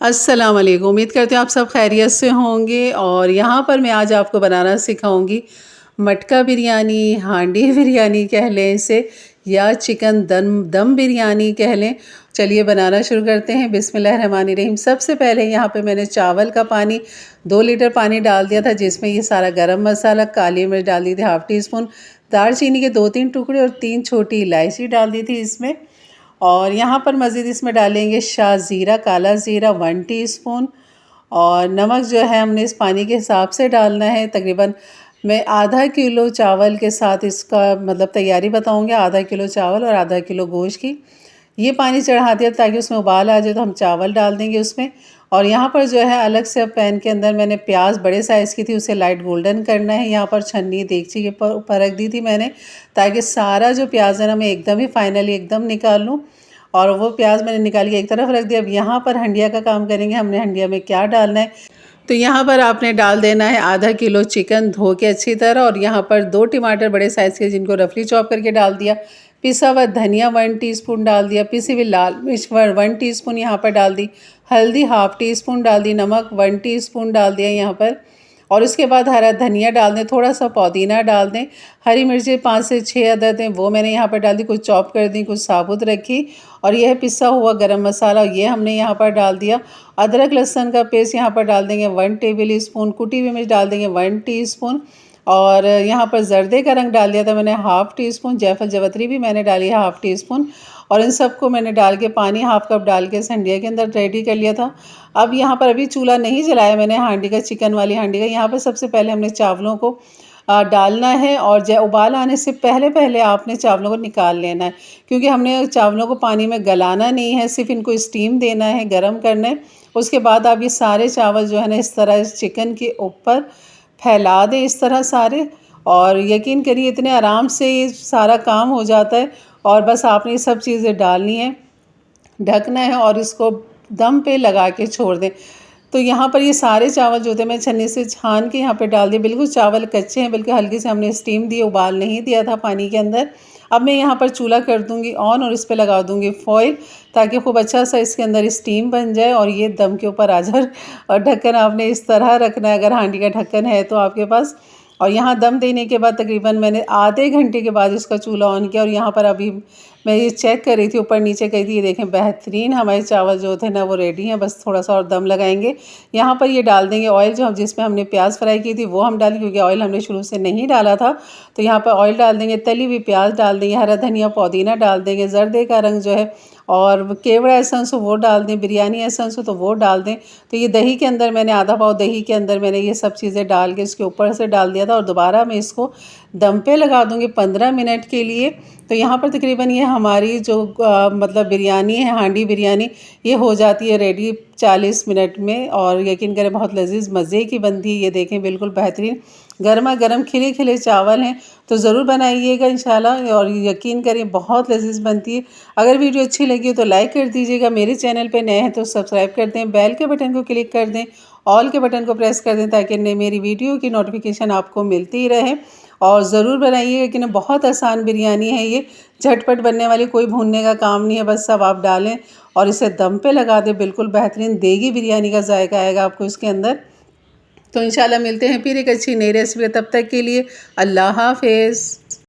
अस्सलाम वालेकुम। उम्मीद करते हैं आप सब खैरियत से होंगे। और यहाँ पर मैं आज आपको बनाना सिखाऊंगी मटका बिरयानी, हांडी बिरयानी कह लें इसे, या चिकन दम बिरयानी कह लें। चलिए बनाना शुरू करते हैं। बिस्मिल्लाहिर्रहमानिर्रहीम। सबसे पहले यहाँ पे मैंने चावल का पानी 2 लीटर पानी डाल दिया था, जिसमें ये सारा गरम मसाला, काली मिर्च डाल दी थी हाफ़ टी स्पून, दालचीनी के 2-3 टुकड़े और 3 छोटी इलायची डाल दी थी इसमें। और यहाँ पर मज़ीद इसमें डालेंगे शाह ज़ीरा, काला ज़ीरा 1 टीस्पून। और नमक जो है हमने इस पानी के हिसाब से डालना है। तकरीबन मैं आधा किलो चावल के साथ इसका मतलब तैयारी बताऊँगी, आधा किलो चावल और आधा किलो गोश्त की। ये पानी चढ़ा दिया ताकि उसमें उबाल आ जाए, तो हम चावल डाल देंगे उसमें। और यहाँ पर जो है अलग से अब पैन के अंदर मैंने प्याज बड़े साइज़ की थी, उसे लाइट गोल्डन करना है। यहाँ पर छन्नी देगची के ऊपर रख दी थी मैंने, ताकि सारा जो प्याज है ना मैं एकदम ही फाइनली एकदम निकाल लूँ। और वो प्याज मैंने निकाल के एक तरफ रख दिया। अब यहाँ पर हंडिया का काम करेंगे। हमने हंडिया में क्या डालना है, तो यहाँ पर आपने डाल देना है आधा किलो चिकन धो के अच्छी तरह। और यहाँ पर 2 टमाटर बड़े साइज़ के जिनको रफली चॉप करके डाल दिया। पिसा हुआ धनिया 1 टीस्पून डाल दिया। पिसी हुई लाल मिर्च 1 टीस्पून यहाँ पर डाल दी। हल्दी हाफ़ टी स्पून डाल दी। नमक 1 टीस्पून डाल दिया यहाँ पर। और उसके बाद हरा धनिया डाल दें, थोड़ा सा पुदीना डाल दें। हरी मिर्ची 5 से 6 अदद हैं, वो मैंने यहाँ पर डाल दी। कुछ चॉप कर दी, कुछ साबुत रखी। और यह है पिसा हुआ गरम मसाला, ये हमने यहाँ पर डाल दिया। अदरक लहसुन का पेस्ट यहाँ पर डाल देंगे 1 टेबल स्पून। कुटी हुई मिर्च डाल देंगे 1 टीस्पून। और यहाँ पर जर्दे का रंग डाल दिया था मैंने हाफ़ टी स्पून। जायफल जवतरी भी मैंने डाली है हाफ़ टी स्पून। और इन सबको मैंने डाल के पानी हाफ़ कप डाल के हंडिया के अंदर रेडी कर लिया था। अब यहाँ पर अभी चूल्हा नहीं जलाया मैंने हांडी का, चिकन वाली हांडी का। यहाँ पर सबसे पहले हमने चावलों को डालना है। और उबाल आने से पहले पहले आपने चावलों को निकाल लेना है, क्योंकि हमने चावलों को पानी में गलाना नहीं है, सिर्फ इनको स्टीम देना है, गरम करना है। उसके बाद आप ये सारे चावल जो है ना इस तरह इस चिकन के ऊपर फैला दें, इस तरह सारे। और यकीन करिए इतने आराम से ये सारा काम हो जाता है। और बस आपने ये सब चीज़ें डालनी है, ढकना है और इसको दम पे लगा के छोड़ दें। तो यहाँ पर ये सारे चावल जो थे मैं छन्नी से छान के यहाँ पे डाल दिए। बिल्कुल चावल कच्चे हैं, बल्कि हल्की से हमने स्टीम दी, उबाल नहीं दिया था पानी के अंदर। अब मैं यहाँ पर चूल्हा कर दूँगी ऑन और इस पर लगा दूँगी फॉइल, ताकि खूब अच्छा सा इसके अंदर स्टीम बन जाए और ये दम के ऊपर आ जाए। और ढक्कन आपने इस तरह रखना है, अगर हांडी का ढक्कन है तो आपके पास। और यहाँ दम देने के बाद तकरीबन मैंने आधे घंटे के बाद इसका चूल्हा ऑन किया। और यहाँ पर अभी मैं ये चेक कर रही थी, ऊपर नीचे कर रही थी, ये देखें बेहतरीन हमारे चावल जो थे ना वो रेडी हैं। बस थोड़ा सा और दम लगाएंगे। यहाँ पर ये डाल देंगे ऑयल, जो हम जिसमें हमने प्याज फ्राई की थी वो हम डालें, क्योंकि ऑयल हमने शुरू से नहीं डाला था। तो यहाँ पर ऑयल डाल देंगे, तली हुई प्याज डाल देंगे, हरा धनिया पुदीना डाल देंगे, जर्दे का रंग जो है और केवड़ा एसेंस हो वो डाल दें, बिरयानी एसेंस हो तो वो डाल दें। तो ये दही के अंदर मैंने आधा पाव दही के अंदर मैंने ये सब चीज़ें डाल के इसके ऊपर से डाल दिया था। और दोबारा मैं इसको दम पे लगा दूँगी 15 मिनट के लिए। तो यहाँ पर तकरीबन ये हमारी जो मतलब बिरयानी है, हांडी बिरयानी, ये हो जाती है रेडी 40 मिनट में। और यकीन करें बहुत लजीज मज़े की बनती है। ये देखें बिल्कुल बेहतरीन गर्मा गर्म खिले खिले चावल हैं। तो ज़रूर बनाइएगा इंशाल्लाह, और यकीन करें बहुत लजीज बनती है। अगर वीडियो अच्छी लगी हो तो लाइक कर दीजिएगा। मेरे चैनल पे नए हैं तो सब्सक्राइब कर दें, बेल के बटन को क्लिक कर दें, ऑल के बटन को प्रेस कर दें, ताकि मेरी वीडियो की नोटिफिकेशन आपको मिलती ही रहे। और ज़रूर बनाइएगा कि ना बहुत आसान बिरयानी है ये, झटपट बनने वाली, कोई भूनने का काम नहीं है। बस सब आप डालें और इसे दम पे लगा दें, बिल्कुल बेहतरीन देगी बिरयानी का जायका आएगा आपको इसके अंदर। तो इंशाल्लाह मिलते हैं फिर एक अच्छी नई रेसिपी। तब तक के लिए अल्लाह हाफ़िज़।